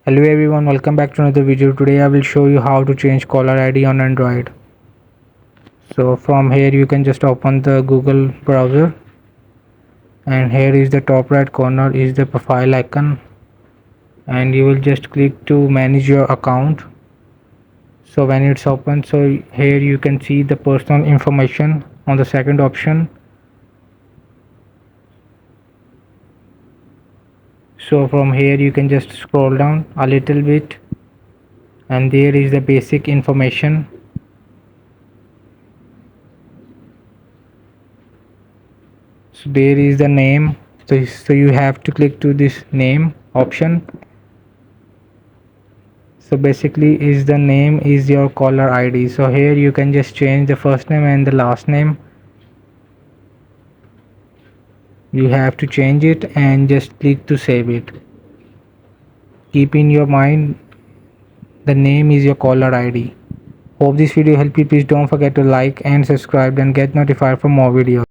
Hello everyone, welcome back to another video. Today I will show you how to change caller ID on Android. So from here you can just open the Google browser, and here is the top right corner is the profile icon, and you will just click to manage your account. So when it's open, so here you can see the personal information on the second option. So from here you can just scroll down a little bit, and there is the basic information. So there is the name, so you have to click to this name option. So basically is the name is your caller ID. So here you can just change the first name and the last name. You have to change it and just click to save it. Keep in your mind the name is your caller ID. Hope this video helped you. Please don't forget to like and subscribe and get notified for more videos.